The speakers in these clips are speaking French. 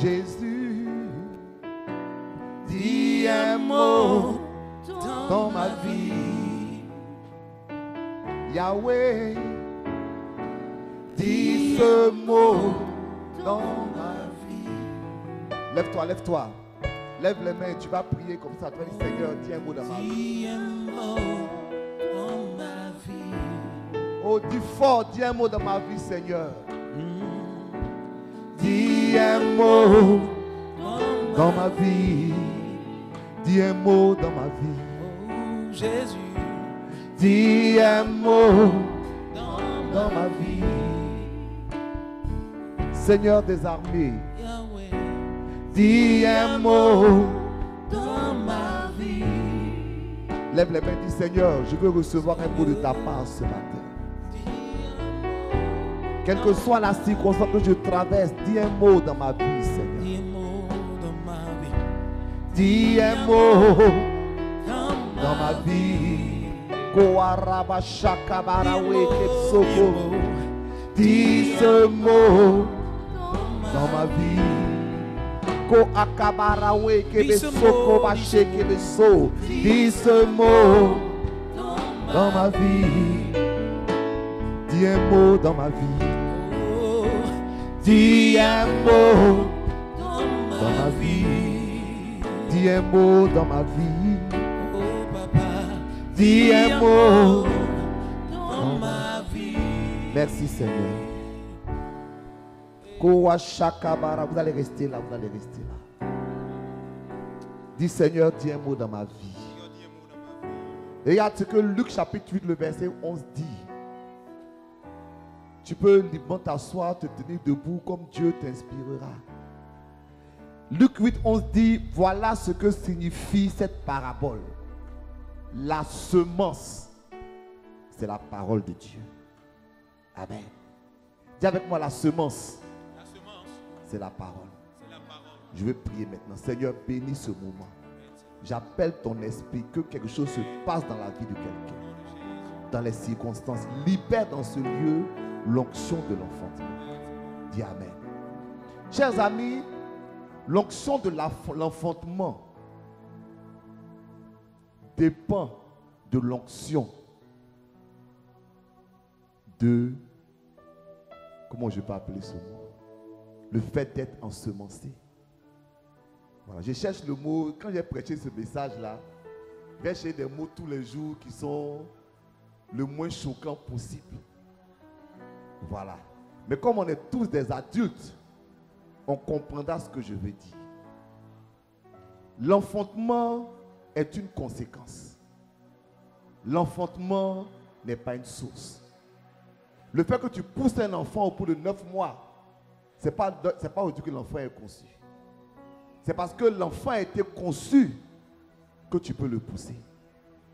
Jésus, dis un mot dans ma vie. Yahweh, dis ce mot dans ma vie. Lève-toi, lève-toi. Lève les mains, tu vas prier comme ça. Tu vas dire, Seigneur, dis un mot dans ma vie. Dis un mot dans ma vie. Oh, dis fort, dis un mot dans ma vie, Seigneur. Dis un mot dans ma vie. Dis un mot dans ma vie. Oh Jésus, dis un mot dans ma vie. Seigneur des armées, Yahweh, dis un mot dans ma vie. Lève les mains, dis Seigneur, je veux recevoir un mot de ta part ce matin. Quelle que soit la circonstance que je traverse, dis un mot dans ma vie, Seigneur. Dis un mot dans ma vie. Dis un mot dans ma vie. Koaraba shakabarawe kepsoko. Dis ce mot dans ma vie. Ko akabarawe kebesoko bache kebeso. Dis ce mot dans ma vie. Dis un mot dans ma vie. Dis un mot dans ma vie. Dis un mot dans ma vie. Oh papa, Dis un mot dans ma vie. Merci Seigneur. Kowa shakabara. Vous allez rester là, vous allez rester là. Dis Seigneur, dis un mot dans ma vie. Regarde ce que Luc chapitre 8, le verset 11 dit. Tu peux librement t'asseoir, te tenir debout comme Dieu t'inspirera. Luc 8, 11 dit, voilà ce que signifie cette parabole. La semence, c'est la parole de Dieu. Amen. Dis avec moi, la semence, c'est la parole. Je vais prier maintenant. Seigneur, bénis ce moment. J'appelle ton esprit, que quelque chose se passe dans la vie de quelqu'un. Dans les circonstances, libère dans ce lieu l'onction de l'enfantement. Dis Amen. Chers amis, l'onction de l'enfantement dépend de l'onction de, comment je peux appeler ce mot? Le fait d'être ensemencé. Voilà, je cherche le mot, quand j'ai prêché ce message-là, j'ai cherché des mots tous les jours qui sont le moins choquants possible. Voilà. Mais comme on est tous des adultes, on comprendra ce que je veux dire. L'enfantement est une conséquence. L'enfantement n'est pas une source. Le fait que tu pousses un enfant au bout de 9 mois, ce n'est pas aujourd'hui que l'enfant est conçu. C'est parce que l'enfant a été conçu que tu peux le pousser.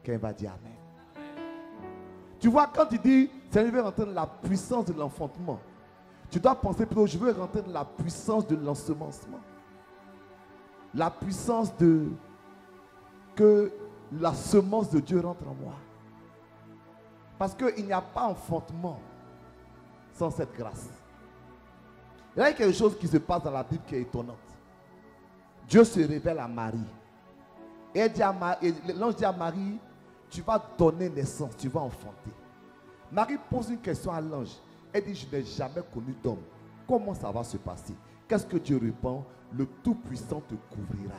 Quelqu'un va dire Amen. Tu vois, quand tu dis, Seigneur, je veux rentrer dans la puissance de l'enfantement, tu dois penser plutôt, je veux rentrer dans la puissance de l'ensemencement. La puissance de que la semence de Dieu rentre en moi. Parce qu'il n'y a pas enfantement sans cette grâce. Il y a quelque chose qui se passe dans la Bible qui est étonnante. Dieu se révèle à Marie. Et l'ange dit à Marie, tu vas donner naissance, tu vas enfanter. Marie pose une question à l'ange. Elle dit, je n'ai jamais connu d'homme. Comment ça va se passer? Qu'est-ce que Dieu répond? Le Tout-Puissant te couvrira.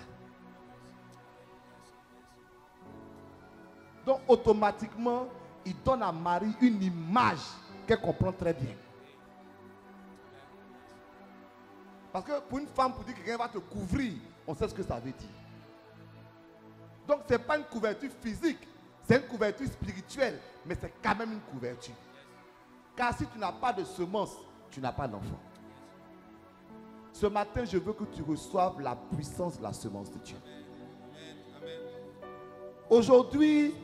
Donc automatiquement, il donne à Marie une image qu'elle comprend très bien. Parce que pour une femme, pour dire que quelqu'un va te couvrir, on sait ce que ça veut dire. Donc ce n'est pas une couverture physique, c'est une couverture spirituelle, mais c'est quand même une couverture. Car si tu n'as pas de semence, tu n'as pas d'enfant. Ce matin, je veux que tu reçoives la puissance de la semence de Dieu. Aujourd'hui,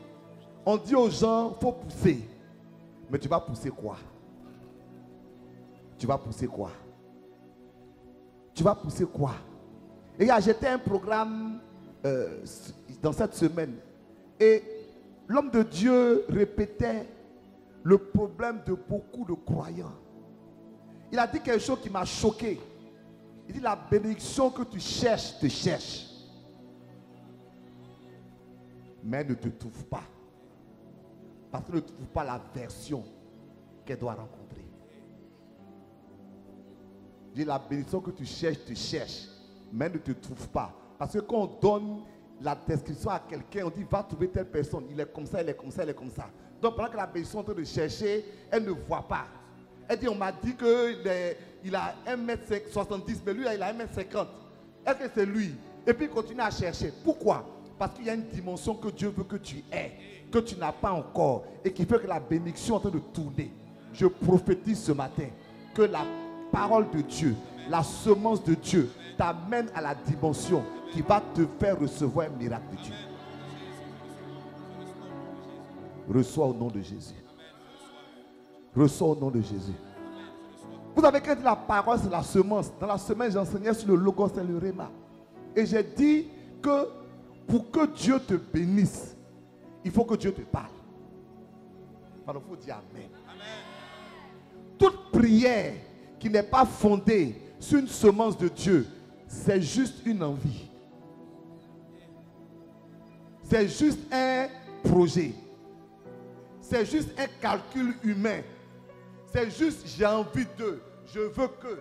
on dit aux gens, il faut pousser. Mais tu vas pousser quoi? tu vas pousser quoi? Tu vas pousser quoi? Et regarde, j'étais un programme dans cette semaine et l'homme de Dieu répétait le problème de beaucoup de croyants. Il a dit quelque chose qui m'a choqué. Il dit la bénédiction que tu cherches te cherche, mais ne te trouve pas. Parce qu'elle ne trouve pas la version qu'elle doit rencontrer. Il dit la bénédiction que tu cherches te cherche, mais ne te trouve pas. Parce que quand on donne la description à quelqu'un, on dit va trouver telle personne, il est comme ça, il est comme ça, il est comme ça. Donc pendant que la bénédiction est en train de chercher, elle ne voit pas. Elle dit on m'a dit qu'il a 1m70, mais lui il a 1m50. Est-ce que c'est lui? Et puis il continue à chercher. Pourquoi? Parce qu'il y a une dimension que Dieu veut que tu aies, que tu n'as pas encore, et qui fait que la bénédiction est en train de tourner. Je prophétise ce matin que la parole de Dieu, la semence de Dieu t'amène à la dimension qui va te faire recevoir un miracle de Dieu. Reçois au nom de Jésus. Reçois au nom de Jésus. Vous avez dit la parole, c'est la semence. Dans la semaine, j'enseignais sur le logos et le réma. Et j'ai dit que pour que Dieu te bénisse, il faut que Dieu te parle. Alors, il faut dire Amen. Toute prière qui n'est pas fondée sur une semence de Dieu, c'est juste une envie. C'est juste un projet. C'est juste un calcul humain. C'est juste j'ai envie de, je veux que.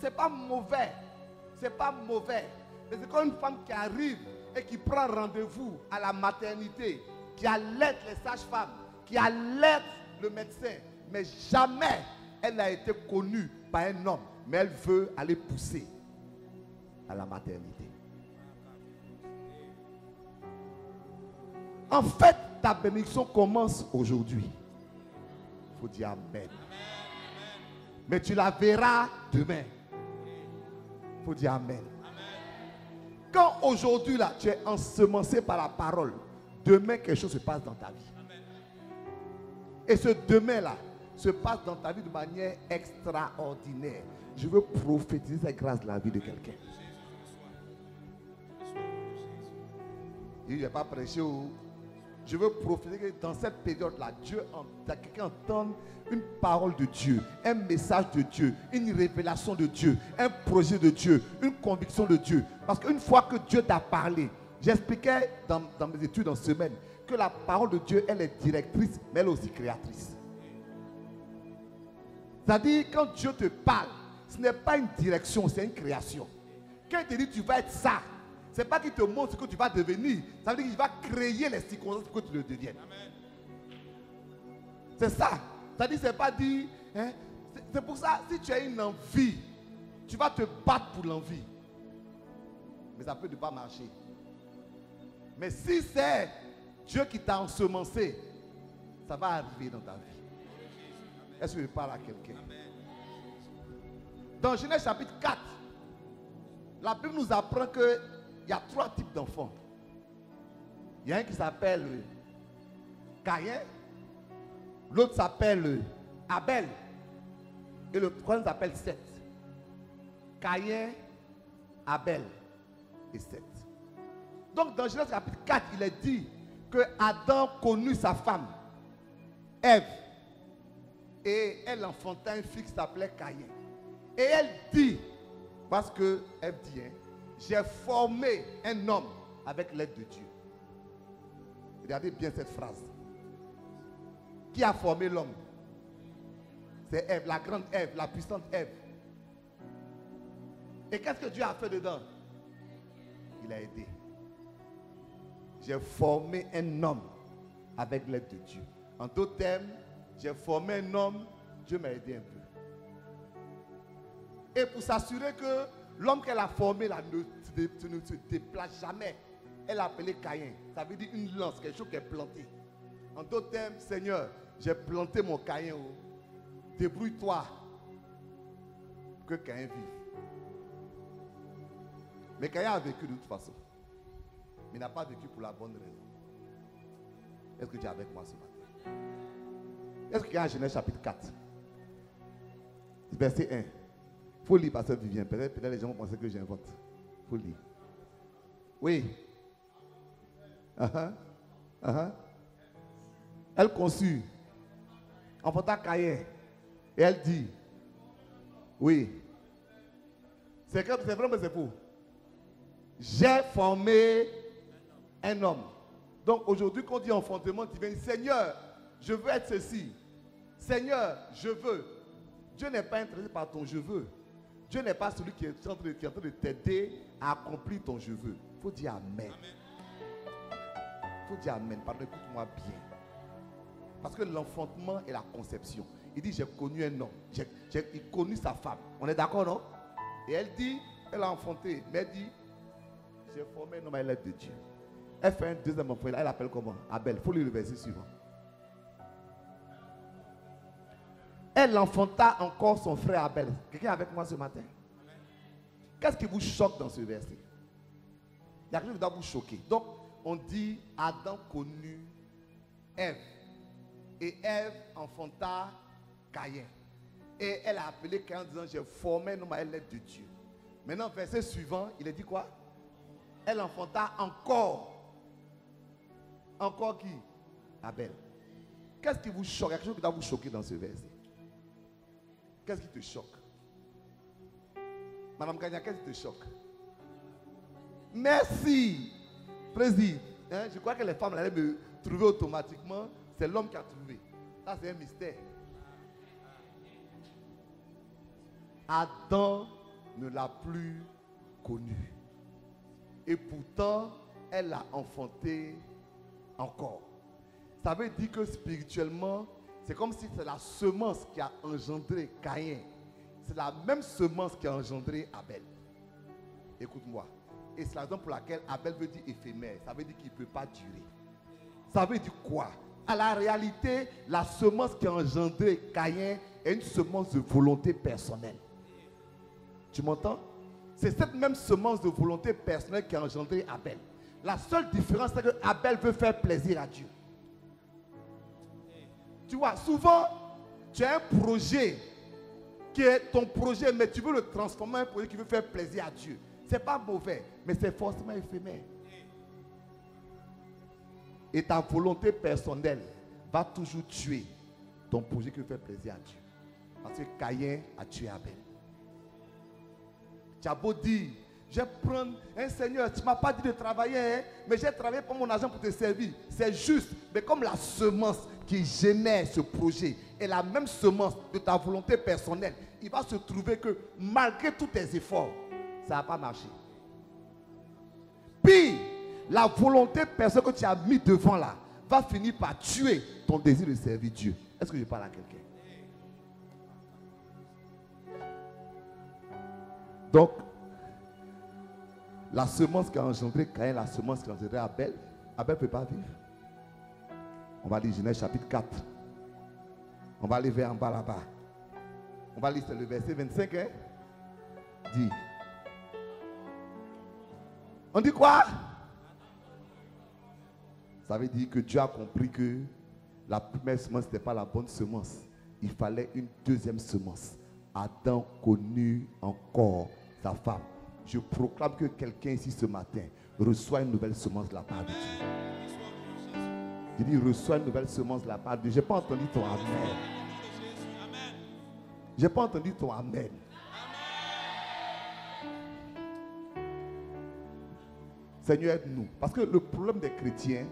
C'est pas mauvais. C'est pas mauvais. Mais c'est comme une femme qui arrive et qui prend rendez-vous à la maternité, qui allait les sages-femmes, qui allait le médecin. Mais jamais elle n'a été connue par un homme. Mais elle veut aller pousser à la maternité. En fait, ta bénédiction commence aujourd'hui. Il faut dire Amen. Mais tu la verras demain. Il faut dire Amen. Quand aujourd'hui, là, tu es ensemencé par la parole, demain, quelque chose se passe dans ta vie. Et ce demain-là se passe dans ta vie de manière extraordinaire. Je veux prophétiser cette grâce de la vie de quelqu'un. Il ne va pas prêcher. Je veux prophétiser que dans cette période-là, quelqu'un entende une parole de Dieu, un message de Dieu, une révélation de Dieu, un projet de Dieu, une conviction de Dieu. Parce qu'une fois que Dieu t'a parlé, j'expliquais dans mes études en semaine que la parole de Dieu, elle est directrice, mais elle est aussi créatrice. C'est-à-dire, quand Dieu te parle, ce n'est pas une direction, c'est une création. Quand il te dit tu vas être ça, ce n'est pas qu'il te montre ce que tu vas devenir. Ça veut dire qu'il va créer les circonstances pour que tu le deviennes. C'est ça. C'est-à-dire, c'est pas dit. Hein, c'est pour ça, si tu as une envie, tu vas te battre pour l'envie. Mais ça peut ne pas marcher. Mais si c'est Dieu qui t'a ensemencé, ça va arriver dans ta vie. Est-ce que je parle à quelqu'un? Dans Genèse chapitre 4, la Bible nous apprend qu'il y a 3 types d'enfants. Il y a un qui s'appelle Caïn, l'autre s'appelle Abel et le troisième s'appelle Seth. Caïn, Abel et Seth. Donc dans Genèse chapitre 4, il est dit que Adam connut sa femme, Ève, et elle enfanta un fils qui s'appelait Caïn. Et elle dit, parce que Ève dit, hein, j'ai formé un homme avec l'aide de Dieu. Regardez bien cette phrase. Qui a formé l'homme? C'est Ève, la grande Ève, la puissante Ève. Et qu'est-ce que Dieu a fait dedans? Il a aidé. J'ai formé un homme avec l'aide de Dieu. En d'autres termes, j'ai formé un homme, Dieu m'a aidé un peu. Et pour s'assurer que l'homme qu'elle a formé là ne se déplace jamais, elle a appelé Caïn. Ça veut dire une lance, quelque chose qui est planté. En d'autres termes, Seigneur, j'ai planté mon Caïn. Débrouille-toi que Caïn vive. Mais Caïn a vécu de toute façon. Mais il n'a pas vécu pour la bonne raison. Est-ce que tu es avec moi ce matin? Est-ce qu'il y a un Genèse chapitre 4? Verset 1. Il faut lire, pasteur Vivien. Peut-être les gens vont penser que j'invente. Il faut lire. Oui. Elle conçut. Enfanta Caïn. Et elle dit. Oui. C'est vrai, mais c'est faux. J'ai formé un homme. Donc aujourd'hui, quand on dit enfantement divin, Seigneur, je veux être ceci. Seigneur, je veux. Dieu n'est pas intéressé par ton je veux. Dieu n'est pas celui qui est en train de t'aider à accomplir ton je veux. Il faut dire Amen. Il faut dire Amen. Pardon, écoute-moi bien. Parce que l'enfantement est la conception. Il dit, j'ai connu un homme. J'ai connu sa femme. On est d'accord, non? Et elle dit, elle a enfanté. Mais elle dit, j'ai formé un homme à l'aide de Dieu. Elle fait un deuxième enfant. Elle appelle comment? Abel. Il faut lire le verset suivant. Elle enfanta encore son frère Abel. Quelqu'un est avec moi ce matin? Qu'est-ce qui vous choque dans ce verset? Il y a quelque chose qui doit vous choquer. Donc, on dit Adam connut Ève. Et Ève enfanta Caïn. Et elle a appelé Caïn en disant, j'ai formé un homme à l'aide de Dieu. Maintenant, verset suivant, il a dit quoi? Elle enfanta encore. Encore qui? Abel. Qu'est-ce qui vous choque? Il y a quelque chose qui doit vous choquer dans ce verset. Qu'est-ce qui te choque? Madame Gagna, qu'est-ce qui te choque? Merci. Président, je crois que les femmes allaient me trouver automatiquement. C'est l'homme qui a trouvé. Ça, c'est un mystère. Adam ne l'a plus connu. Et pourtant, elle l'a enfanté encore. Ça veut dire que spirituellement, c'est comme si c'est la semence qui a engendré Caïn. C'est la même semence qui a engendré Abel. Écoute-moi. Et c'est la raison pour laquelle Abel veut dire éphémère. Ça veut dire qu'il ne peut pas durer. Ça veut dire quoi? À la réalité, la semence qui a engendré Caïn est une semence de volonté personnelle. Tu m'entends? C'est cette même semence de volonté personnelle qui a engendré Abel. La seule différence, c'est que Abel veut faire plaisir à Dieu. Tu vois, souvent, tu as un projet qui est ton projet, mais tu veux le transformer en un projet qui veut faire plaisir à Dieu. Ce n'est pas mauvais, mais c'est forcément éphémère. Et ta volonté personnelle va toujours tuer ton projet qui veut faire plaisir à Dieu. Parce que Caïn a tué Abel. Tu as beau dire, je vais prendre un Seigneur, tu ne m'as pas dit de travailler, hein, mais j'ai travaillé pour mon argent pour te servir. C'est juste, mais comme la semence qui génère ce projet est la même semence de ta volonté personnelle, il va se trouver que malgré tous tes efforts, ça n'a pas marché. Puis, la volonté personnelle que tu as mis devant là va finir par tuer ton désir de servir Dieu. Est-ce que je parle à quelqu'un? Donc, la semence qui a engendré Caïn, la semence qui a engendré Abel, Abel ne peut pas vivre. On va lire Genèse chapitre 4. On va aller vers en bas là-bas. On va lire le verset 25. Hein? Dit. On dit quoi? Ça veut dire que Dieu a compris que la première semence n'était pas la bonne semence. Il fallait une deuxième semence. Adam connut encore sa femme. Je proclame que quelqu'un ici ce matin reçoit une nouvelle semence de la part de Dieu. Je dis reçoit une nouvelle semence de la part de Dieu. Je n'ai pas entendu ton amen. Je n'ai pas entendu ton amen. Seigneur, aide-nous. Parce que le problème des chrétiens,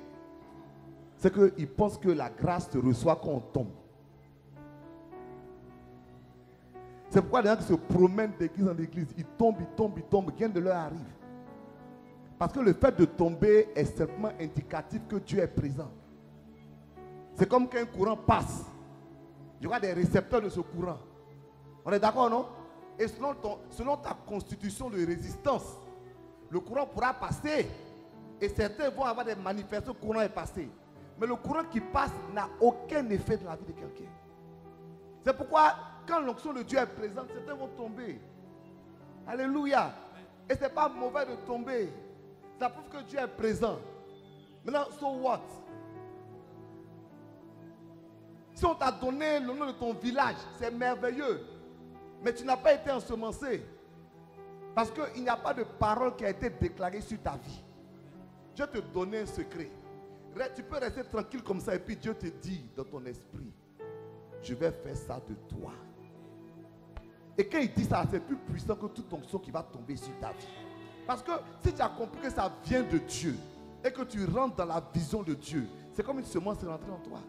c'est qu'ils pensent que la grâce te reçoit quand on tombe. C'est pourquoi les gens qui se promènent d'église en église, ils tombent, rien de leur arrive. Parce que le fait de tomber est simplement indicatif que Dieu est présent. C'est comme qu'un courant passe. Il y aura des récepteurs de ce courant. On est d'accord, non? Et selon ta constitution de résistance, le courant pourra passer. Et certains vont avoir des manifestations, le courant est passé. Mais le courant qui passe n'a aucun effet dans la vie de quelqu'un. C'est pourquoi, quand l'onction de Dieu est présente, certains vont tomber. Alléluia. Et ce n'est pas mauvais de tomber. Ça prouve que Dieu est présent. Maintenant, so what? Si on t'a donné le nom de ton village, c'est merveilleux. Mais tu n'as pas été ensemencé. Parce qu'il n'y a pas de parole qui a été déclarée sur ta vie. Dieu te donnait un secret. Tu peux rester tranquille comme ça et puis Dieu te dit dans ton esprit, je vais faire ça de toi. Et quand il dit ça, c'est plus puissant que toute onction qui va tomber sur ta vie. Parce que si tu as compris que ça vient de Dieu et que tu rentres dans la vision de Dieu, c'est comme une semence qui est rentrée en toi.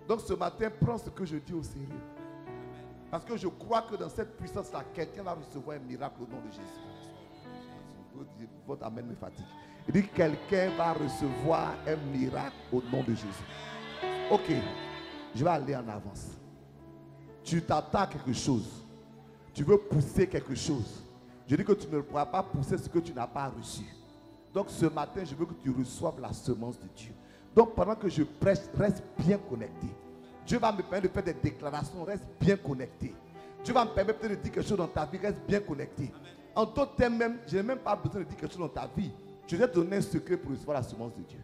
Donc ce matin, prends ce que je dis au sérieux. Parce que je crois que dans cette puissance-là, quelqu'un va recevoir un miracle au nom de Jésus. Votre amen me fatigue. Il dit quelqu'un va recevoir un miracle au nom de Jésus. Ok, je vais aller en avance. Tu t'attends à quelque chose. Tu veux pousser quelque chose. Je dis que tu ne pourras pas pousser ce que tu n'as pas reçu. Donc ce matin, je veux que tu reçoives la semence de Dieu. Donc pendant que je prêche, reste bien connecté. Dieu va me permettre de faire des déclarations, reste bien connecté. Dieu va me permettre de dire quelque chose dans ta vie, reste bien connecté. En d'autres termes même, je n'ai même pas besoin de dire quelque chose dans ta vie. Je vais te donner un secret pour recevoir la semence de Dieu.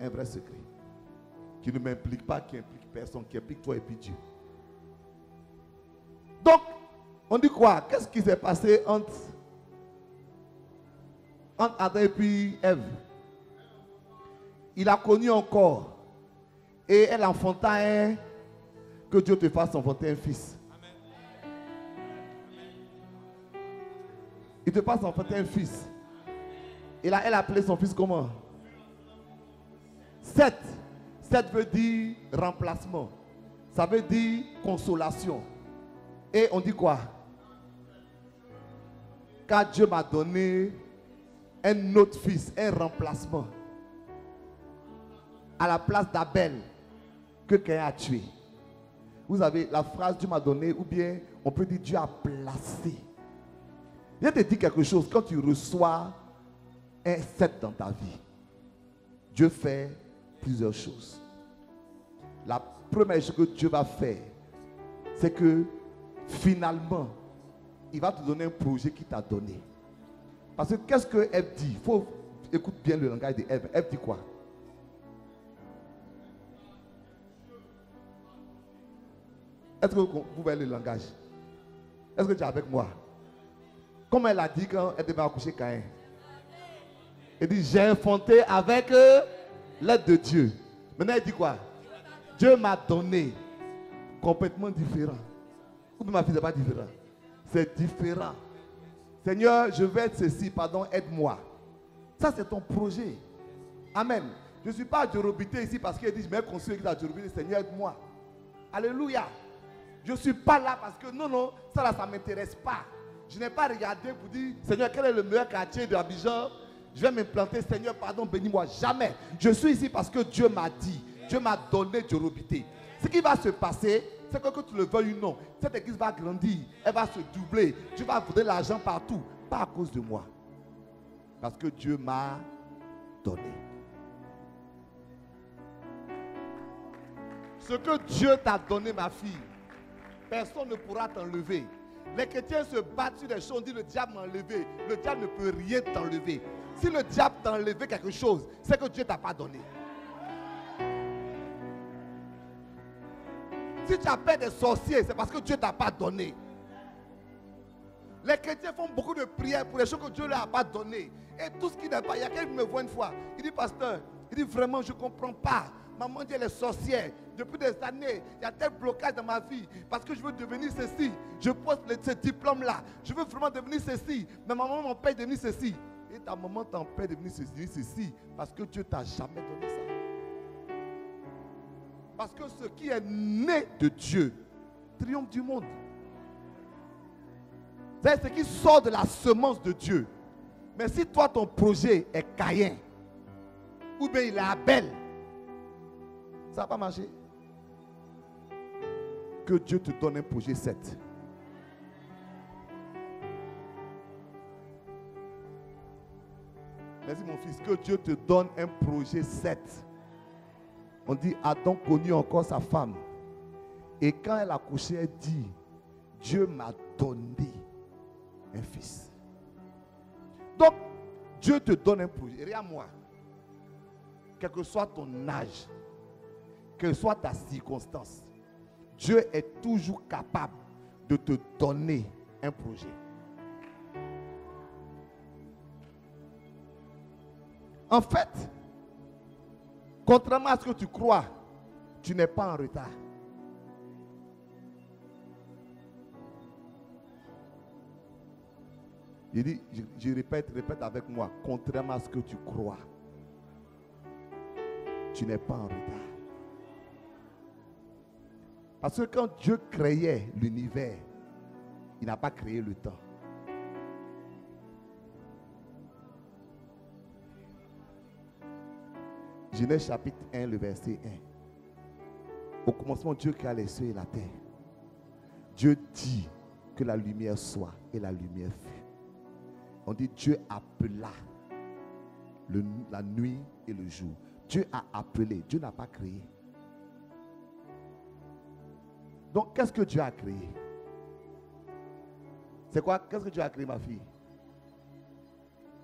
Un vrai secret. Qui ne m'implique pas, qui implique personne, qui implique toi et puis Dieu. Donc, on dit quoi? Qu'est-ce qui s'est passé entre Adam et puis Ève? Il a connu encore. Et elle enfanta un. Que Dieu te fasse enfanter un fils. Il te fasse enfanter un fils. Et là, elle a appelé son fils comment? Seth. Seth veut dire remplacement. Ça veut dire consolation. Et on dit quoi? Car Dieu m'a donné un autre fils, un remplacement. À la place d'Abel, que quelqu'un a tué. Vous avez la phrase Dieu m'a donné, ou bien on peut dire Dieu a placé. Je te dis quelque chose, quand tu reçois un 7 dans ta vie, Dieu fait plusieurs choses. La première chose que Dieu va faire, c'est que finalement, il va te donner un projet qu'il t'a donné. Parce que qu'est-ce que Ève dit? Il faut écouter bien le langage de Ève. Ève dit quoi? Est-ce que vous voyez le langage? Est-ce que tu es avec moi? Comme elle a dit quand elle devait accoucher Caïn. Elle dit, j'ai enfanté avec l'aide de Dieu. Maintenant elle dit quoi? Dieu m'a donné. Complètement différent. Ou ma fille, c'est pas différent. C'est différent. Seigneur, je vais être ceci, pardon, aide-moi. Ça, c'est ton projet. Amen. Je ne suis pas adjorobité ici parce qu'il dit, je vais construire l'église adjorobité. Seigneur, aide-moi. Alléluia. Je ne suis pas là parce que non, ça là, ça ne m'intéresse pas. Je n'ai pas regardé pour dire, Seigneur, quel est le meilleur quartier d'Abidjan? Je vais m'implanter, Seigneur, pardon, bénis-moi. Jamais. Je suis ici parce que Dieu m'a dit, Dieu m'a donné adjorobité. Ce qui va se passer, c'est que tu le veuilles ou non, cette église va grandir, elle va se doubler. Dieu va donner l'argent partout, pas à cause de moi. Parce que Dieu m'a donné. Ce que Dieu t'a donné, ma fille, personne ne pourra t'enlever. Les chrétiens se battent sur des choses, on dit le diable m'a enlevé. Le diable ne peut rien t'enlever. Si le diable t'a enlevé quelque chose, c'est que Dieu ne t'a pas donné. Si tu as peur des sorciers, c'est parce que Dieu ne t'a pas donné. Les chrétiens font beaucoup de prières pour les choses que Dieu ne leur a pas données. Et tout ce qui n'est pas, il y a quelqu'un qui me voit une fois. Il dit, pasteur, il dit vraiment, je ne comprends pas. Maman dit, elle est sorcière. Depuis des années, il y a tel blocage dans ma vie. Parce que je veux devenir ceci. Je pose ce diplôme-là. Je veux vraiment devenir ceci. Mais ma maman m'empêche de devenir ceci. Et ta maman t'empêche de devenir ceci. Parce que Dieu ne t'a jamais donné ça. Parce que ce qui est né de Dieu triomphe du monde. C'est ce qui sort de la semence de Dieu. Mais si toi, ton projet est Caïn, ou bien il est Abel, ça ne va pas marcher. Que Dieu te donne un projet 7. Merci mon fils. Que Dieu te donne un projet 7. On dit, Adam connut encore sa femme. Et quand elle a couché, elle dit, Dieu m'a donné un fils. Donc, Dieu te donne un projet. Regarde-moi. Quel que soit ton âge, quelle que soit ta circonstance, Dieu est toujours capable de te donner un projet. En fait, contrairement à ce que tu crois, tu n'es pas en retard. Je dis, je répète avec moi, contrairement à ce que tu crois, tu n'es pas en retard. Parce que quand Dieu créait l'univers, il n'a pas créé le temps. Genèse chapitre 1, le verset 1. Au commencement, Dieu créa les cieux et la terre. Dieu dit que la lumière soit et la lumière fut. On dit Dieu appela la nuit et le jour. Dieu a appelé, Dieu n'a pas créé. Donc, qu'est-ce que Dieu a créé? C'est quoi? Qu'est-ce que Dieu a créé, ma fille?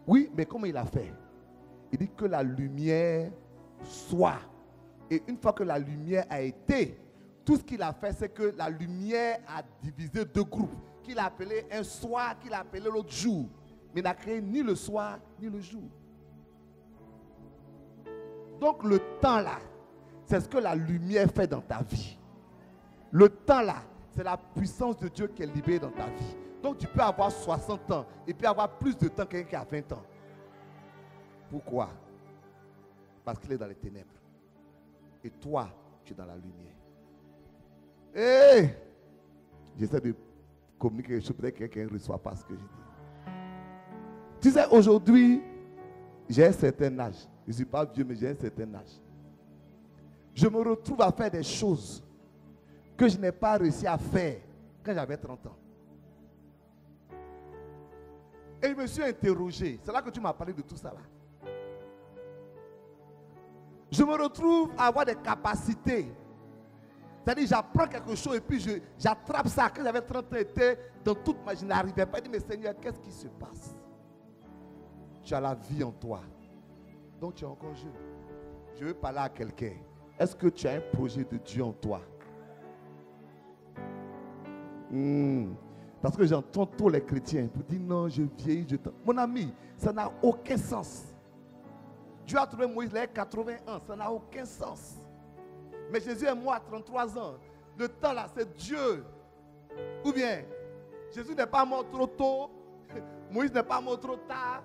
Oui, mais comment il a fait? Il dit que la lumière soit. Et une fois que la lumière a été, tout ce qu'il a fait, c'est que la lumière a divisé deux groupes, qu'il a appelé un soir, qu'il a appelé l'autre jour. Mais il n'a créé ni le soir, ni le jour. Donc le temps là, c'est ce que la lumière fait dans ta vie. Le temps là, c'est la puissance de Dieu qui est libérée dans ta vie. Donc tu peux avoir 60 ans et puis avoir plus de temps que quelqu'un qui a 20 ans. Pourquoi? Parce qu'il est dans les ténèbres. Et toi, tu es dans la lumière. Hey! J'essaie de communiquer quelque chose, peut-être que quelqu'un ne reçoit pas ce que je dis. Tu sais, aujourd'hui, j'ai un certain âge. Je ne suis pas vieux, mais j'ai un certain âge. Je me retrouve à faire des choses que je n'ai pas réussi à faire quand j'avais 30 ans. Et je me suis interrogé. C'est là que tu m'as parlé de tout ça là. Je me retrouve à avoir des capacités. C'est-à-dire, j'apprends quelque chose et puis j'attrape ça. Quand j'avais 30 ans, je n'arrivais pas. Je dis, mais Seigneur, qu'est-ce qui se passe? Tu as la vie en toi. Donc tu es encore jeune. Je veux parler à quelqu'un. Est-ce que tu as un projet de Dieu en toi? Parce que j'entends tous les chrétiens pour dire non, je vieillis. Mon ami, ça n'a aucun sens. Dieu a trouvé Moïse, il a 80 ans. Ça n'a aucun sens. Mais Jésus est mort à 33 ans. Le temps là, c'est Dieu. Ou bien, Jésus n'est pas mort trop tôt. Moïse n'est pas mort trop tard.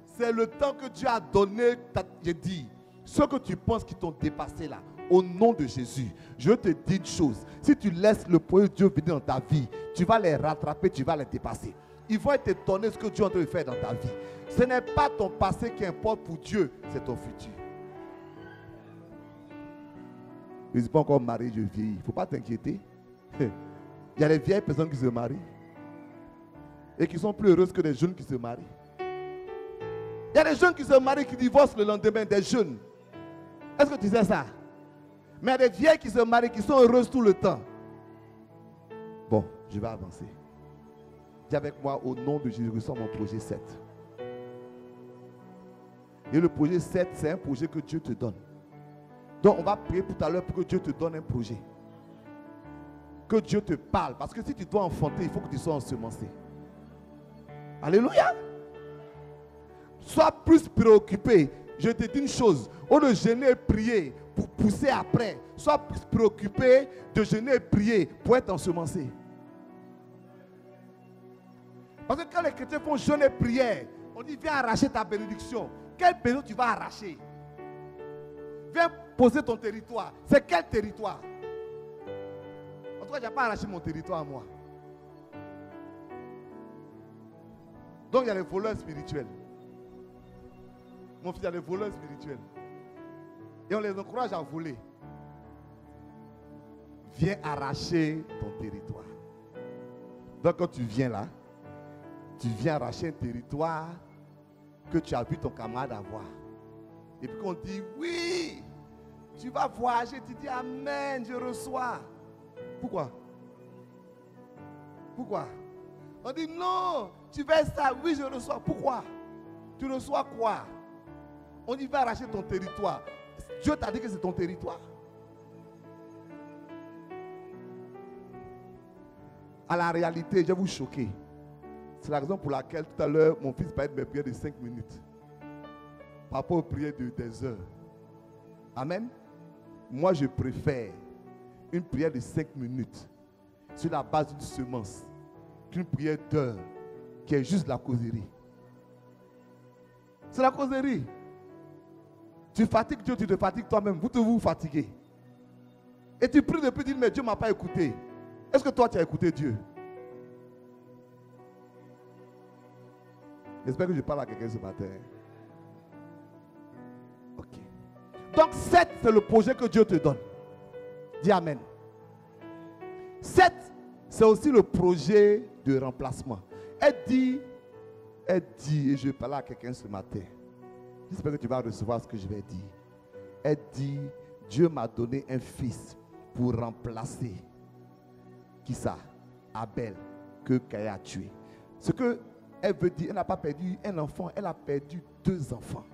C'est le temps que Dieu a donné. J'ai dit, ceux que tu penses qui t'ont dépassé là, au nom de Jésus, je te dis une chose. Si tu laisses le projet de Dieu venir dans ta vie, tu vas les rattraper, tu vas les dépasser. Ils vont être étonnés de ce que Dieu est en train de faire dans ta vie. Ce n'est pas ton passé qui importe pour Dieu, c'est ton futur. Je ne suis pas encore marié, je vieillis. Il ne faut pas t'inquiéter. Il y a des vieilles personnes qui se marient et qui sont plus heureuses que les jeunes qui se marient. Il y a des jeunes qui se marient, qui divorcent le lendemain, des jeunes. Est-ce que tu sais ça? Mais il y a des vieilles qui se marient, qui sont heureuses tout le temps. Bon, je vais avancer. Dis avec moi, au nom de Jésus, je reçois mon projet 7. Et le projet 7, c'est un projet que Dieu te donne. Donc on va prier tout à l'heure pour que Dieu te donne un projet. Que Dieu te parle. Parce que si tu dois enfanter, il faut que tu sois ensemencé. Alléluia. Sois plus préoccupé. Je te dis une chose. Au lieu de jeûner et prier pour pousser après, sois plus préoccupé de jeûner et prier pour être ensemencé. Parce que quand les chrétiens font jeûne et prière, on dit viens arracher ta bénédiction. Quelle bénédiction tu vas arracher? Viens poser ton territoire. C'est quel territoire? En tout cas, je n'ai pas arraché mon territoire à moi. Donc il y a les voleurs spirituels. Mon fils, il y a les voleurs spirituels. Et on les encourage à voler. Viens arracher ton territoire. Donc quand tu viens là, tu viens arracher un territoire que tu as vu ton camarade avoir. Et puis qu'on dit, oui, tu vas voyager, tu dis, amen, je reçois. Pourquoi? Pourquoi? On dit, non, tu veux ça, oui, je reçois. Pourquoi? Tu reçois quoi? On dit, va arracher ton territoire. Dieu t'a dit que c'est ton territoire. à la réalité, je vais vous choquer. C'est la raison pour laquelle tout à l'heure, mon fils parlait de mes prières de 5 minutes. Par rapport aux prières des heures. Amen. Moi, je préfère une prière de 5 minutes sur la base d'une semence qu'une prière d'heure qui est juste la causerie. C'est la causerie. Tu fatigues Dieu, tu te fatigues toi-même. Vous fatiguez. Et tu pries depuis dire, mais Dieu ne m'a pas écouté. Est-ce que toi, tu as écouté Dieu? J'espère que je parle à quelqu'un ce matin. Ok. Donc 7, c'est le projet que Dieu te donne. Dis Amen. 7, c'est aussi le projet de remplacement. Elle dit, et je parle à quelqu'un ce matin. J'espère que tu vas recevoir ce que je vais dire. Elle dit, Dieu m'a donné un fils pour remplacer. Qui ça? Abel, que Caïn a tué. Ce que elle veut dire, elle n'a pas perdu un enfant, elle a perdu 2 enfants.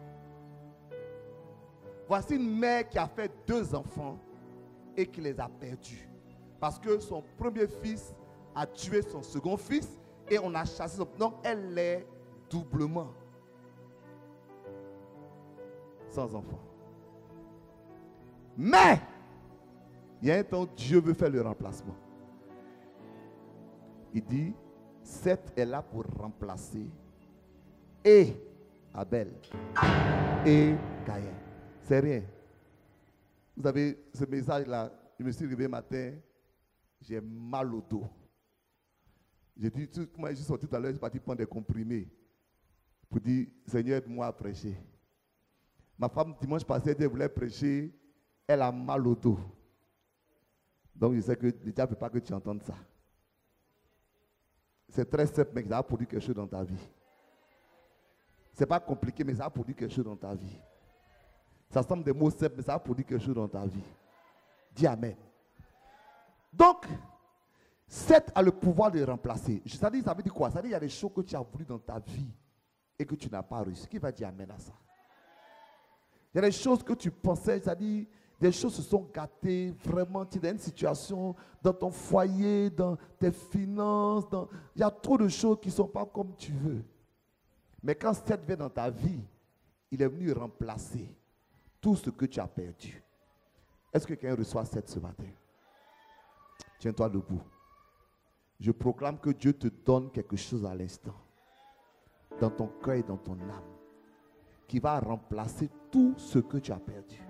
Voici une mère qui a fait 2 enfants et qui les a perdus. Parce que son premier fils a tué son second fils et on a chassé son... Donc elle est doublement sans enfant. Mais il y a un temps, Dieu veut faire le remplacement. Il dit, Seth est là pour remplacer et Abel et Caïn. C'est rien. Vous avez ce message-là, je me suis réveillé matin, j'ai mal au dos. J'ai dit, comment je suis sorti tout à l'heure, je suis parti prendre des comprimés pour dire, Seigneur, aide-moi à prêcher. Ma femme, dimanche passé, elle voulait prêcher, elle a mal au dos. Donc je sais que le diable ne veut pas que tu entendes ça. C'est très simple, mais ça a produit quelque chose dans ta vie. C'est pas compliqué, mais ça a produit quelque chose dans ta vie. Ça semble des mots simples, mais ça a produit quelque chose dans ta vie. Dis Amen. Donc, Seth a le pouvoir de remplacer. Ça veut dire quoi? Ça veut dire qu'il y a des choses que tu as voulu dans ta vie et que tu n'as pas réussi. Qui va dire Amen à ça? Il y a des choses que tu pensais, c'est-à-dire des choses se sont gâtées, vraiment, tu es dans une situation, dans ton foyer, dans tes finances, il y a trop de choses qui ne sont pas comme tu veux. Mais quand Seth vient dans ta vie, il est venu remplacer tout ce que tu as perdu. Est-ce que quelqu'un reçoit Seth ce matin? Tiens-toi debout. Je proclame que Dieu te donne quelque chose à l'instant, dans ton cœur et dans ton âme, qui va remplacer tout ce que tu as perdu.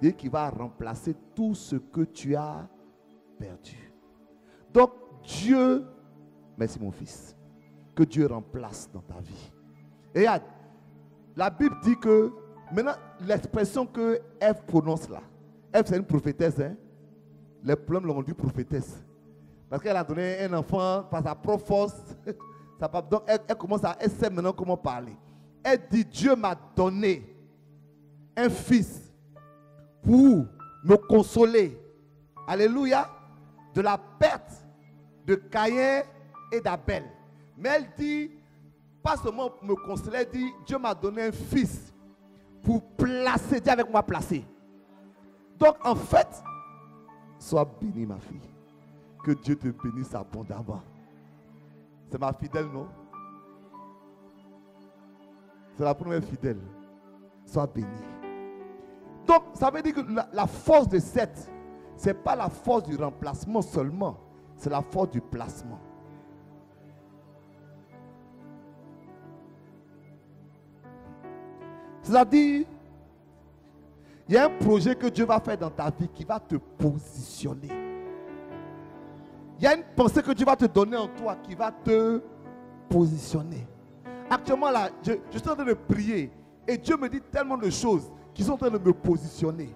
Et qui va remplacer tout ce que tu as perdu. Donc Dieu, merci mon fils, que Dieu remplace dans ta vie. Et regarde, la Bible dit que, maintenant l'expression que Ève prononce là, Ève c'est une prophétesse, hein? Les plumes l'ont dit prophétesse. Parce qu'elle a donné un enfant par sa propre force. Donc elle sait maintenant comment parler. Elle dit, Dieu m'a donné un fils pour me consoler, alléluia, de la perte de Caïn et d'Abel. Mais elle dit, pas seulement pour me consoler, elle dit, Dieu m'a donné un fils pour placer, dis avec moi placer. Donc en fait, sois bénie ma fille, que Dieu te bénisse abondamment. C'est ma fidèle, non? C'est la première fidèle. Sois bénie. Donc, ça veut dire que la force de Seth, ce n'est pas la force du remplacement seulement, c'est la force du placement. C'est-à-dire, il y a un projet que Dieu va faire dans ta vie qui va te positionner. Il y a une pensée que Dieu va te donner en toi qui va te positionner. Actuellement, là, je suis en train de prier et Dieu me dit tellement de choses qui sont en train de me positionner.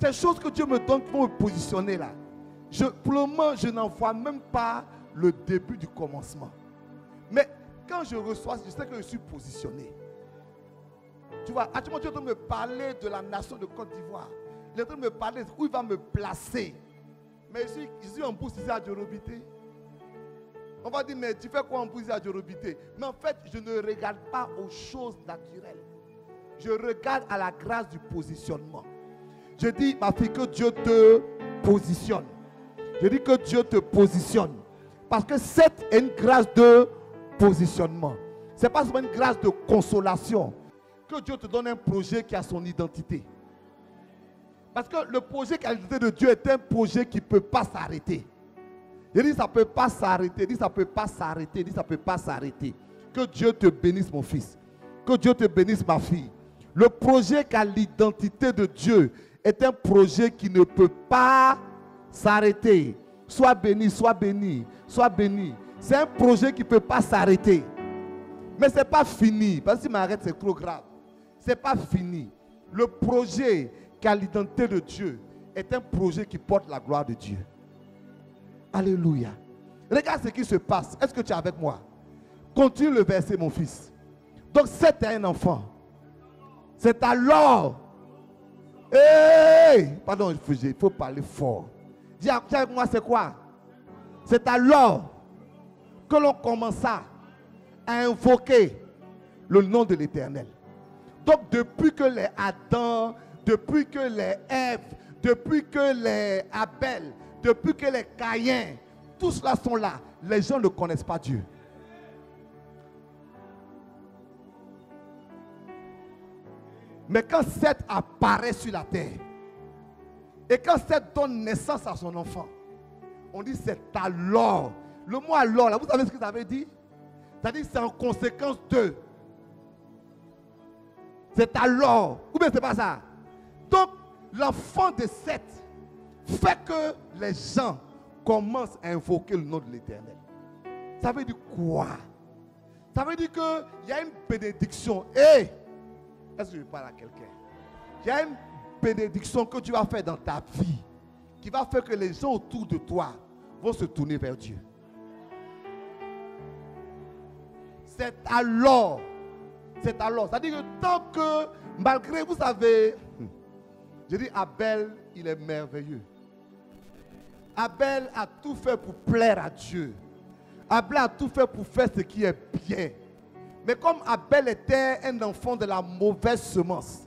Ces choses que Dieu me donne pour me positionner là, pour le moment, je n'en vois même pas le début du commencement. Mais quand je reçois, je sais que je suis positionné. Tu vois, actuellement, Dieu est en train de me parler de la nation de Côte d'Ivoire. Il est en train de me parler où il va me placer. Mais je suis en pouce ici à Djorobité. On va dire, mais tu fais quoi en pouce ici à Djorobité? Mais en fait, je ne regarde pas aux choses naturelles. Je regarde à la grâce du positionnement. Je dis, ma fille, que Dieu te positionne. Je dis que Dieu te positionne. Parce que Seth est une grâce de positionnement. Ce n'est pas seulement une grâce de consolation. Que Dieu te donne un projet qui a son identité. Parce que le projet qui a l'identité de Dieu est un projet qui ne peut pas s'arrêter. Il dit ça ne peut pas s'arrêter. Il dit ça ne peut pas s'arrêter. Il dit ça ne peut pas s'arrêter. Que Dieu te bénisse mon fils. Que Dieu te bénisse ma fille. Le projet qui a l'identité de Dieu est un projet qui ne peut pas s'arrêter. Sois béni, sois béni, sois béni. C'est un projet qui ne peut pas s'arrêter. Mais ce n'est pas fini. Parce que si m'arrête, c'est trop grave. Ce n'est pas fini. Le projet qui a l'identité de Dieu est un projet qui porte la gloire de Dieu. Alléluia. Regarde ce qui se passe. Est-ce que tu es avec moi? Continue le verset, mon fils. Donc, c'est un enfant. C'est alors. Hey! Pardon, il faut parler fort. Dis avec moi, c'est quoi? C'est alors que l'on commença à invoquer le nom de l'Éternel. Donc, depuis que les Adam, depuis que les Ève, depuis que les Abel, depuis que les Caïn, tous cela sont là, les gens ne connaissent pas Dieu. Mais quand Seth apparaît sur la terre, et quand Seth donne naissance à son enfant, on dit c'est alors. Le mot alors, là, vous savez ce que ça veut dire? C'est-à-dire c'est en conséquence de. C'est alors. Ou bien c'est pas ça. Donc, l'enfant de Seth fait que les gens commencent à invoquer le nom de l'Éternel. Ça veut dire quoi? Ça veut dire qu'il y a une bénédiction. Hey! Est-ce que je parle à quelqu'un? Il y a une bénédiction que tu vas faire dans ta vie qui va faire que les gens autour de toi vont se tourner vers Dieu. C'est alors. C'est alors. C'est-à-dire que tant que, malgré, vous savez, je dis Abel, il est merveilleux. Abel a tout fait pour plaire à Dieu. Abel a tout fait pour faire ce qui est bien. Mais comme Abel était un enfant de la mauvaise semence,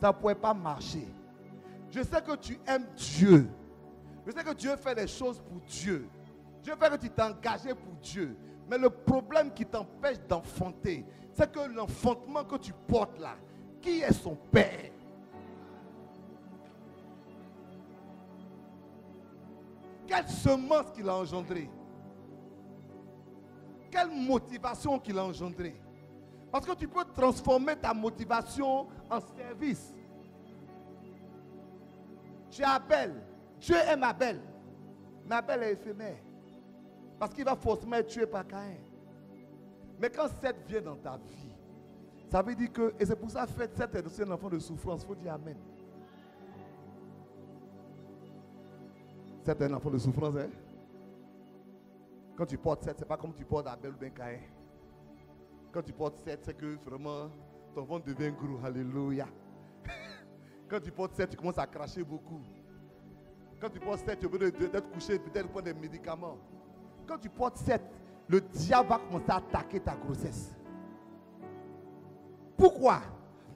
ça ne pouvait pas marcher. Je sais que tu aimes Dieu. Je sais que Dieu fait des choses pour Dieu. Dieu fait que tu t'es engagé pour Dieu. Mais le problème qui t'empêche d'enfanter, c'est que l'enfantement que tu portes là, qui est son père? Quelle semence qu'il a engendrée? Quelle motivation qu'il a engendrée? Parce que tu peux transformer ta motivation en service. Tu es Abel. Dieu aime Abel. Mais Abel est éphémère. Parce qu'il va forcément être tué par Caïn. Mais quand Seth vient dans ta vie, ça veut dire que, et c'est pour ça que Seth est aussi un enfant de souffrance. Il faut dire Amen. Seth est un enfant de souffrance, hein? Quand tu portes Seth, ce n'est pas comme tu portes Abel ou bien Caïn. Quand tu portes Seth, c'est que vraiment ton ventre devient gros. Alléluia. Quand tu portes Seth, tu commences à cracher beaucoup. Quand tu portes Seth, tu es obligé d'être couché, peut-être prendre des médicaments. Quand tu portes Seth, le diable va commencer à attaquer ta grossesse. Pourquoi?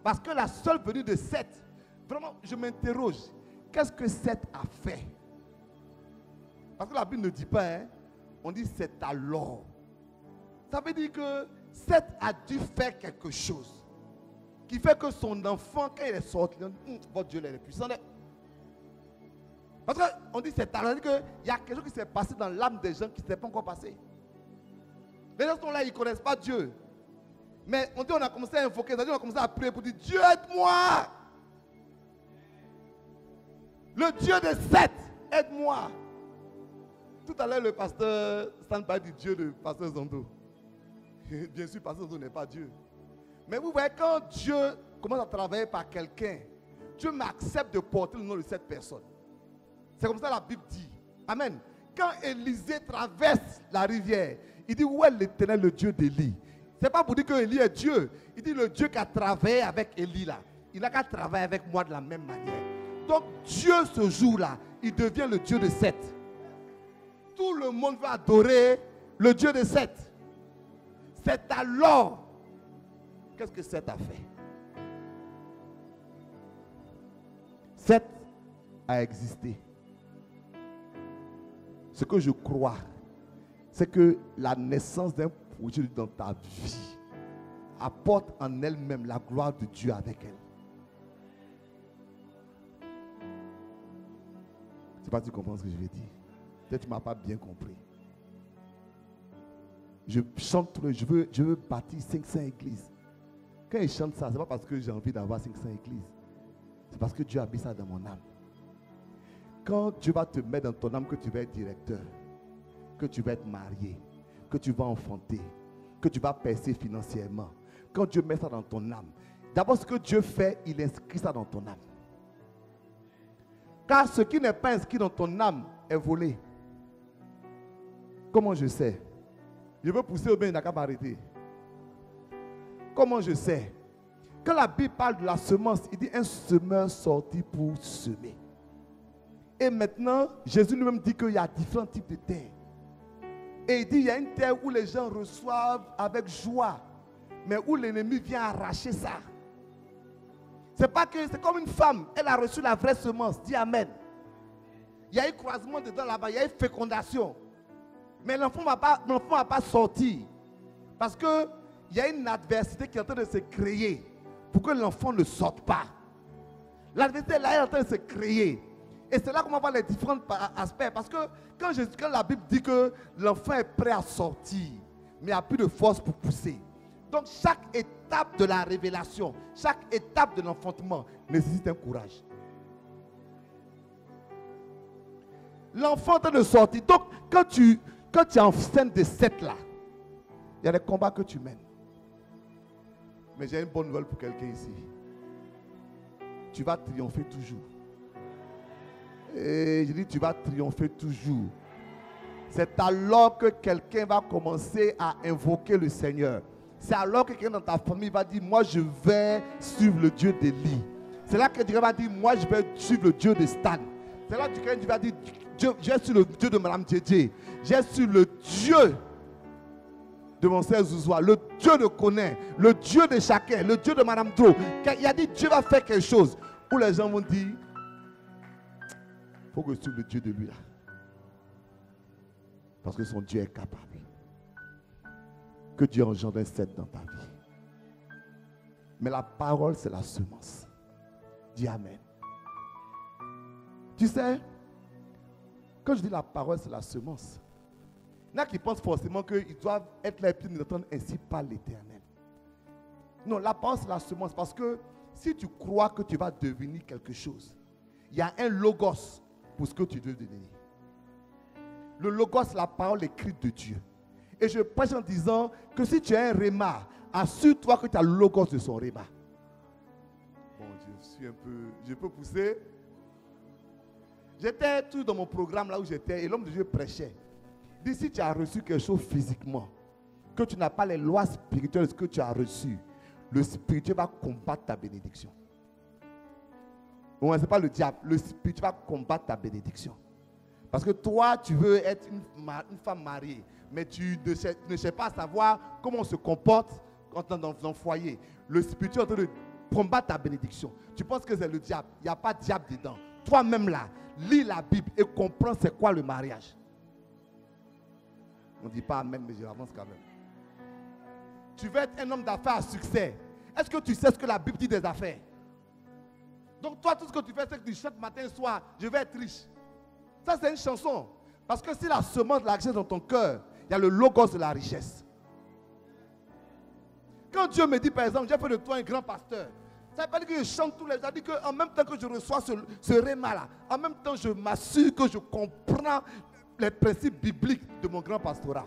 Parce que la seule venue de Seth, vraiment, je m'interroge, qu'est-ce que Seth a fait? Parce que la Bible ne dit pas, hein, on dit c'est alors. Ça veut dire que Seth a dû faire quelque chose qui fait que son enfant, quand il est sorti, votre Dieu est puissant. Parce qu'on dit c'est alors, qu'il y a quelque chose qui s'est passé dans l'âme des gens qui ne s'est pas encore passé. Les gens sont là, ils ne connaissent pas Dieu. Mais on dit on a commencé à invoquer, c'est-à-dire on a commencé à prier pour dire Dieu aide-moi. Le Dieu de Seth, aide-moi. Tout à l'heure, le pasteur Stan parlait du Dieu de pasteur Zondo. Bien sûr, pasteur Zondo n'est pas Dieu. Mais vous voyez, quand Dieu commence à travailler par quelqu'un, Dieu m'accepte de porter le nom de cette personne. C'est comme ça la Bible dit. Amen. Quand Élisée traverse la rivière, il dit où est l'Éternel, le Dieu d'Élie? Ce n'est pas pour dire que Élie est Dieu. Il dit le Dieu qui a travaillé avec Élie là. Il n'a qu'à travailler avec moi de la même manière. Donc Dieu ce jour-là, il devient le Dieu de Seth. Tout le monde va adorer le Dieu de Seth. C'est alors. Qu'est-ce que Seth a fait? Seth a existé. Ce que je crois, c'est que la naissance d'un projet dans ta vie apporte en elle-même la gloire de Dieu avec elle. Je ne sais pas si tu comprends ce que je vais dire. Peut-être que tu ne m'as pas bien compris. Je chante, je veux bâtir 500 églises. Quand je chante ça, ce n'est pas parce que j'ai envie d'avoir 500 églises. C'est parce que Dieu a mis ça dans mon âme. Quand Dieu va te mettre dans ton âme que tu vas être directeur, que tu vas être marié, que tu vas enfanter, que tu vas percer financièrement, quand Dieu met ça dans ton âme, d'abord ce que Dieu fait, il inscrit ça dans ton âme. Car ce qui n'est pas inscrit dans ton âme est volé. Comment je sais? Je veux pousser au bien, il n'a qu'à m'arrêter. Comment je sais? Quand la Bible parle de la semence, il dit un semeur sorti pour semer. Et maintenant, Jésus lui-même dit qu'il y a différents types de terres. Et il dit, il y a une terre où les gens reçoivent avec joie, mais où l'ennemi vient arracher ça. C'est pas que c'est comme une femme, elle a reçu la vraie semence, dis amen. Il y a eu croisement dedans là-bas, il y a eu fécondation. Mais l'enfant ne va pas sortir. Parce qu'il y a une adversité qui est en train de se créer pour que l'enfant ne sorte pas. L'adversité là est en train de se créer. Et c'est là qu'on va voir les différents aspects. Parce que quand la Bible dit que l'enfant est prêt à sortir, mais il n'y a plus de force pour pousser. Donc chaque étape de la révélation, chaque étape de l'enfantement nécessite un courage. L'enfant est en train de sortir. Donc quand tu es enceinte de 7 là, il y a des combats que tu mènes. Mais j'ai une bonne nouvelle pour quelqu'un ici. Tu vas triompher toujours. Et je dis, tu vas triompher toujours. C'est alors que quelqu'un va commencer à invoquer le Seigneur. C'est alors que quelqu'un dans ta famille va dire, moi je vais suivre le Dieu d'Élie. C'est là que quelqu'un va dire, moi je vais suivre le Dieu de Stan. C'est là que quelqu'un va dire, j'ai su le Dieu de Madame Djedje. J'ai su le Dieu de mon frère Zouzoua, le Dieu de Koné, le Dieu de chacun, le Dieu de Madame Dro. Il a dit, Dieu va faire quelque chose. Où les gens vont dire, il faut que je suive le Dieu de lui là. Parce que son Dieu est capable. Que Dieu engendre un 7 dans ta vie. Mais la parole, c'est la semence. Dis amen. Tu sais, quand je dis la parole, c'est la semence. Il y en a qui pensent forcément qu'ils doivent être là et puis entendre ainsi par l'Éternel. Non, la parole, c'est la semence. Parce que si tu crois que tu vas devenir quelque chose, il y a un logos pour ce que tu veux devenir. Le logos, la parole écrite de Dieu. Et je prêche en disant que si tu as un réma, assure-toi que tu as le logos de son réma. Bon, je peux pousser. J'étais tout dans mon programme là où j'étais et l'homme de Dieu prêchait. Dit, si tu as reçu quelque chose physiquement, que tu n'as pas les lois spirituelles de ce que tu as reçu, le spirituel va combattre ta bénédiction. Bon, ce n'est pas le diable, le spirituel va combattre ta bénédiction. Parce que toi, tu veux être une femme mariée, mais tu ne sais pas savoir comment on se comporte quand on est dans un foyer. Le spirituel est en train de combattre ta bénédiction. Tu penses que c'est le diable. Il n'y a pas de diable dedans. Toi-même là, lis la Bible et comprends c'est quoi le mariage. On ne dit pas amen, mais j'avance quand même. Tu veux être un homme d'affaires à succès. Est-ce que tu sais ce que la Bible dit des affaires? Donc toi, tout ce que tu fais, c'est que tu chantes matin et soir, je vais être riche. Ça, c'est une chanson. Parce que si la semence de la richesse dans ton cœur, il y a le logos de la richesse. Quand Dieu me dit, par exemple, j'ai fait de toi un grand pasteur, ça ne veut pas dire que je chante tous les jours. Ça veut dire qu'en même temps que je reçois ce réma-là, en même temps, je m'assure que je comprends les principes bibliques de mon grand pastorat.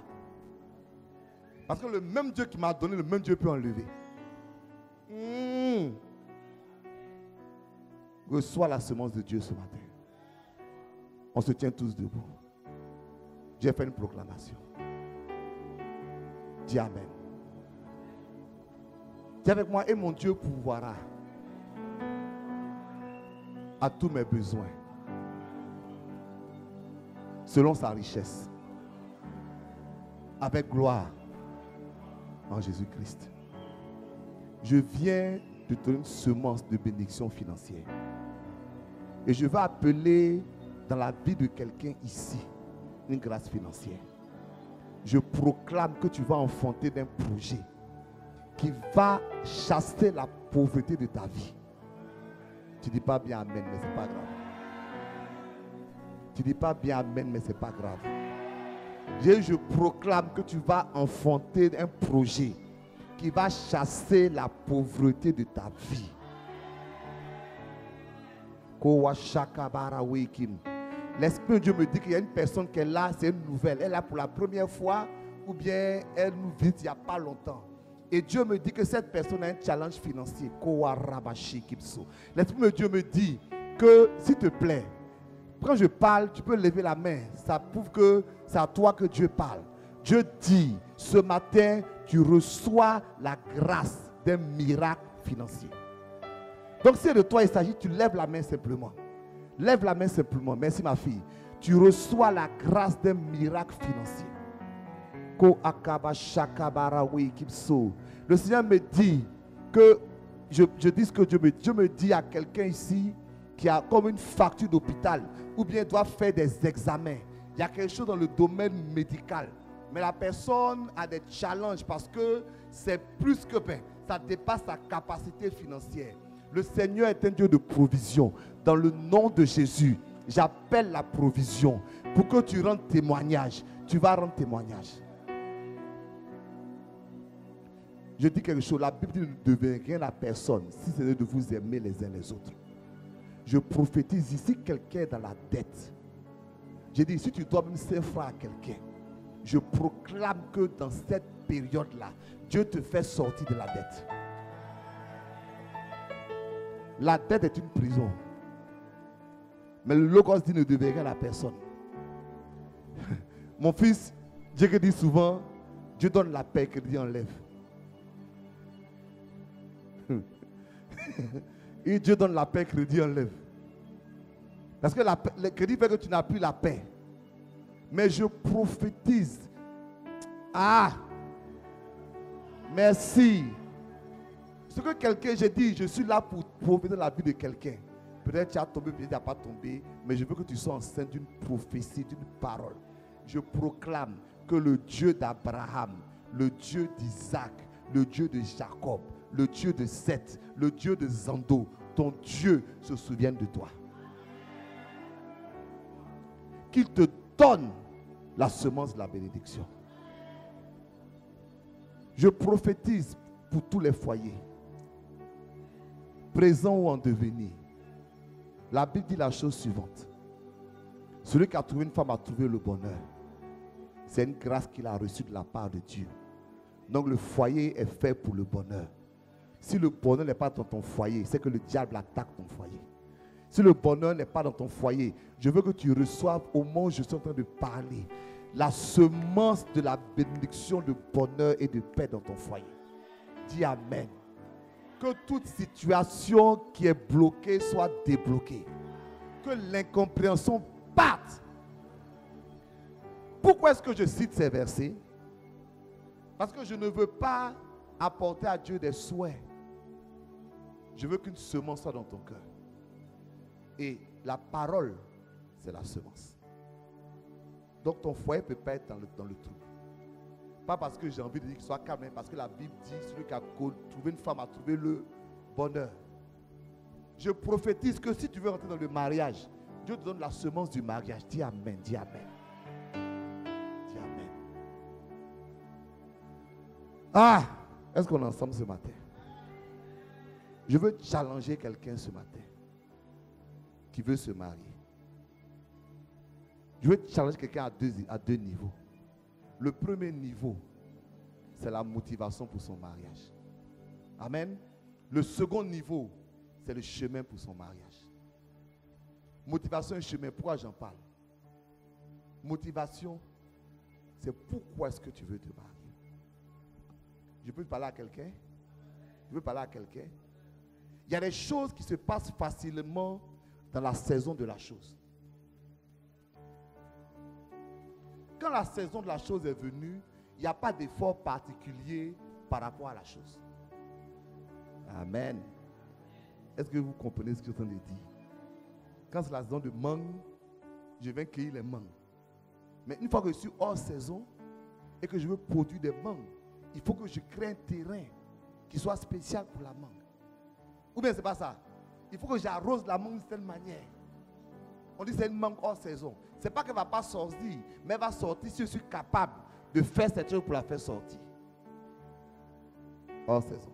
Parce que le même Dieu qui m'a donné, le même Dieu peut enlever. Reçois la semence de Dieu ce matin. On se tient tous debout. J'ai fait une proclamation. Dis amen. Dis avec moi, et mon Dieu pourvoira à tous mes besoins selon sa richesse, avec gloire en Jésus-Christ. Je viens de te donner une semence de bénédiction financière. Et je vais appeler dans la vie de quelqu'un ici une grâce financière. Je proclame que tu vas enfanter d'un projet qui va chasser la pauvreté de ta vie. Tu dis pas bien amen, mais c'est pas grave. Tu dis pas bien amen, mais c'est pas grave. Je proclame que tu vas enfanter un projet qui va chasser la pauvreté de ta vie. L'Esprit de Dieu me dit qu'il y a une personne qui est là, c'est une nouvelle. Elle est là pour la première fois ou bien elle nous visite il n'y a pas longtemps. Et Dieu me dit que cette personne a un challenge financier. L'Esprit de Dieu me dit que, s'il te plaît, quand je parle, tu peux lever la main. Ça prouve que c'est à toi que Dieu parle. Dieu dit, ce matin, tu reçois la grâce d'un miracle financier. Donc si de toi il s'agit, tu lèves la main simplement. Lève la main simplement. Merci ma fille. Tu reçois la grâce d'un miracle financier. Le Seigneur me dit que je dis ce que Dieu me dit. Dieu me dit à quelqu'un ici qui a comme une facture d'hôpital ou bien doit faire des examens. Il y a quelque chose dans le domaine médical. Mais la personne a des challenges parce que c'est plus que bien. Ça dépasse sa capacité financière. Le Seigneur est un Dieu de provision. Dans le nom de Jésus, j'appelle la provision pour que tu rendes témoignage. Tu vas rendre témoignage. Je dis quelque chose. La Bible ne devait rien à personne si ce n'est de vous aimer les uns les autres. Je prophétise ici quelqu'un est dans la dette. J'ai dit, si tu dois même 5 francs à quelqu'un, je proclame que dans cette période-là, Dieu te fait sortir de la dette. La dette est une prison. Mais le Logos dit ne devait rien à personne. Mon fils, Dieu dit souvent, Dieu donne la paix, crédit enlève. Et Dieu donne la paix, crédit enlève. Parce que le crédit fait que tu n'as plus la paix. Mais je prophétise. Ah! Merci. Ce que quelqu'un, j'ai dit, je suis là pour prophétiser la vie de quelqu'un. Peut-être tu as tombé, peut-être tu n'as pas tombé. Mais je veux que tu sois enceinte d'une prophétie, d'une parole. Je proclame que le Dieu d'Abraham, le Dieu d'Isaac, le Dieu de Jacob, le Dieu de Seth, le Dieu de Zando, ton Dieu se souvienne de toi. Qu'il te donne la semence de la bénédiction. Je prophétise pour tous les foyers, présents ou en devenir. La Bible dit la chose suivante. Celui qui a trouvé une femme a trouvé le bonheur. C'est une grâce qu'il a reçue de la part de Dieu. Donc le foyer est fait pour le bonheur. Si le bonheur n'est pas dans ton foyer, c'est que le diable attaque ton foyer. Si le bonheur n'est pas dans ton foyer, je veux que tu reçoives au moment où je suis en train de parler la semence de la bénédiction de bonheur et de paix dans ton foyer. Dis Amen. Que toute situation qui est bloquée soit débloquée. Que l'incompréhension parte. Pourquoi est-ce que je cite ces versets? Parce que je ne veux pas apporter à Dieu des souhaits. Je veux qu'une semence soit dans ton cœur. Et la parole, c'est la semence. Donc ton foyer ne peut pas être dans le trouble. Pas parce que j'ai envie de dire qu'il soit calme, mais parce que la Bible dit celui qui a trouvé une femme a trouvé le bonheur. Je prophétise que si tu veux rentrer dans le mariage, Dieu te donne la semence du mariage. Dis Amen, dis Amen. Dis Amen. Ah, est-ce qu'on est ensemble ce matin? Je veux challenger quelqu'un ce matin qui veut se marier. Je veux challenger quelqu'un à deux niveaux. Le premier niveau, c'est la motivation pour son mariage. Amen. Le second niveau, c'est le chemin pour son mariage. Motivation et chemin, pourquoi j'en parle? Motivation, c'est pourquoi est-ce que tu veux te marier. Je peux parler à quelqu'un? Je veux parler à quelqu'un? Il y a des choses qui se passent facilement dans la saison de la chose. Quand la saison de la chose est venue, il n'y a pas d'effort particulier par rapport à la chose. Amen. Est-ce que vous comprenez ce que je suis en train de dire? Quand c'est la saison de mangue, je viens cueillir les mangues. Mais une fois que je suis hors saison, et que je veux produire des mangues, il faut que je crée un terrain qui soit spécial pour la mangue. Ou bien c'est pas ça. Il faut que j'arrose la mangue de cette manière. On dit c'est une mangue hors saison. C'est pas qu'elle ne va pas sortir, mais elle va sortir si je suis capable de faire cette chose pour la faire sortir. Hors saison.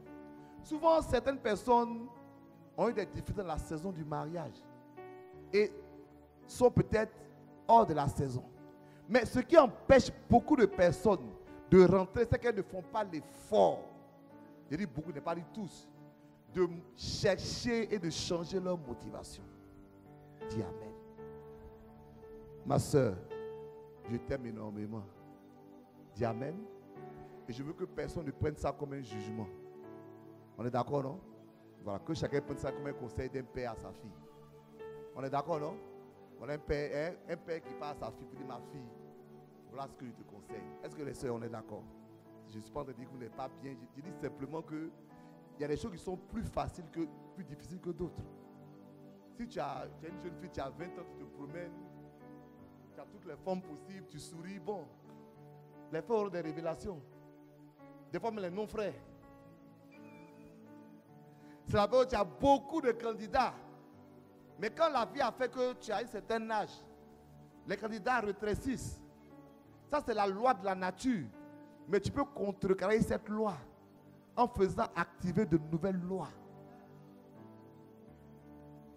Souvent, certaines personnes ont eu des difficultés dans la saison du mariage et sont peut-être hors de la saison. Mais ce qui empêche beaucoup de personnes de rentrer, c'est qu'elles ne font pas l'effort. Je dis beaucoup, ne pas dit tous, de chercher et de changer leur motivation. Dis Amen. Ma soeur, je t'aime énormément. Dis Amen. Et je veux que personne ne prenne ça comme un jugement. On est d'accord, non? Voilà, que chacun prenne ça comme un conseil d'un père à sa fille. On est d'accord, non? On a un père qui parle à sa fille pour dire ma fille, voilà ce que je te conseille. Est-ce que les soeurs, on est d'accord? Je ne suis pas en train de dire que vous n'êtes pas bien. Je dis simplement qu'il y a des choses qui sont plus difficiles que d'autres. Si tu as une jeune fille, tu as 20 ans, tu te promènes, tu as toutes les formes possibles, tu souris, bon. Les frères ont des révélations. Des fois, même les non-frères. C'est la période où tu as beaucoup de candidats. Mais quand la vie a fait que tu as un certain âge, les candidats rétrécissent. Ça, c'est la loi de la nature. Mais tu peux contrecarrer cette loi en faisant activer de nouvelles lois.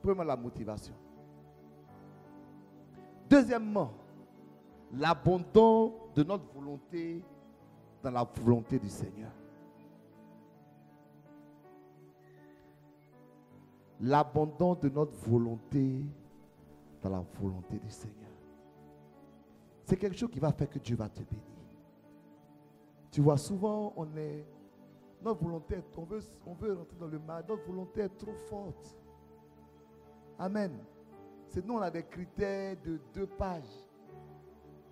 Premièrement, la motivation. Deuxièmement, l'abandon de notre volonté dans la volonté du Seigneur. L'abandon de notre volonté dans la volonté du Seigneur. C'est quelque chose qui va faire que Dieu va te bénir. Tu vois, souvent, notre volonté, on veut rentrer dans le mal, notre volonté est trop forte. Amen. C'est nous, on a des critères de 2 pages,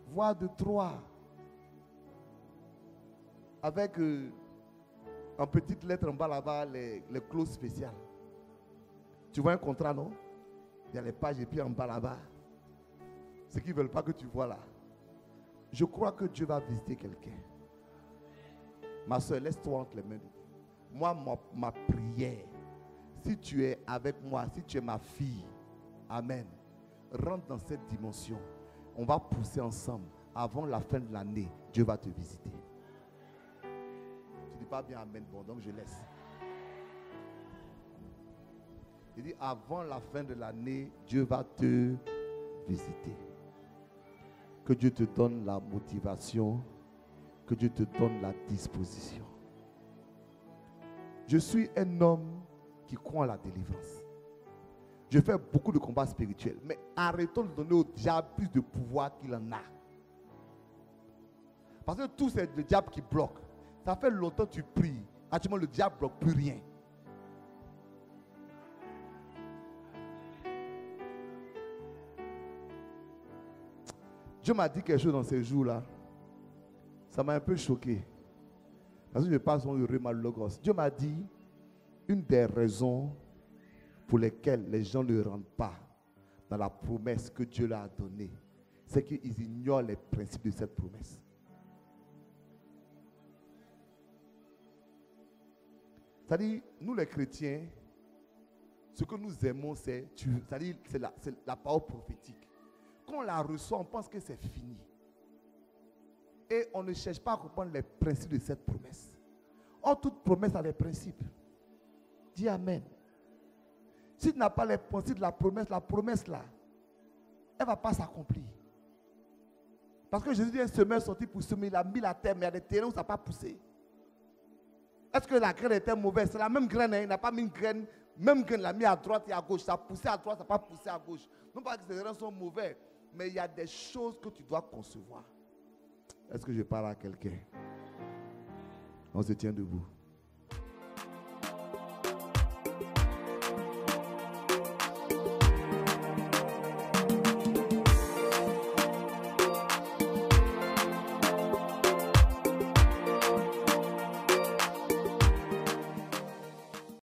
voire de 3, avec en petite lettre en bas là-bas, les clauses spéciales. Tu vois un contrat, non? Il y a les pages et puis en bas là-bas, ce qu'ils ne veulent pas que tu vois là. Je crois que Dieu va visiter quelqu'un. Ma soeur, laisse-toi entre les mains de Dieu. Moi, ma prière, si tu es avec moi, si tu es ma fille, amen, rentre dans cette dimension. On va pousser ensemble. Avant la fin de l'année, Dieu va te visiter. Tu ne dis pas bien amen, bon, donc je laisse. Il dit, avant la fin de l'année, Dieu va te visiter. Que Dieu te donne la motivation, que Dieu te donne la disposition. Je suis un homme qui croit en la délivrance. Je fais beaucoup de combats spirituels, mais arrêtons de donner au diable plus de pouvoir qu'il en a. Parce que tout c'est le diable qui bloque. Ça fait longtemps que tu pries. Actuellement, le diable ne bloque plus rien. Dieu m'a dit quelque chose dans ces jours-là. Ça m'a un peu choqué. Parce que je passe mon heureux malogos. Dieu m'a dit, une des raisons pour lesquelles les gens ne rentrent pas dans la promesse que Dieu leur a donnée, c'est qu'ils ignorent les principes de cette promesse. C'est-à-dire, nous les chrétiens, ce que nous aimons, c'est la parole prophétique. Quand on la reçoit, on pense que c'est fini. Et on ne cherche pas à comprendre les principes de cette promesse. Or, toute promesse a des principes. Dis amen. Si tu n'as pas les principes de la promesse là, elle ne va pas s'accomplir. Parce que Jésus dit un semeur sorti pour semer, il a mis la terre, mais il y a des terrains où ça n'a pas poussé. Est-ce que la graine était mauvaise? C'est la même graine, hein? Il n'a pas mis une graine, même graine, il l'a mis à droite et à gauche. Ça a poussé à droite, ça n'a pas poussé à gauche. Non pas que ces graines sont mauvaises, mais il y a des choses que tu dois concevoir. Est-ce que je parle à quelqu'un? On se tient debout.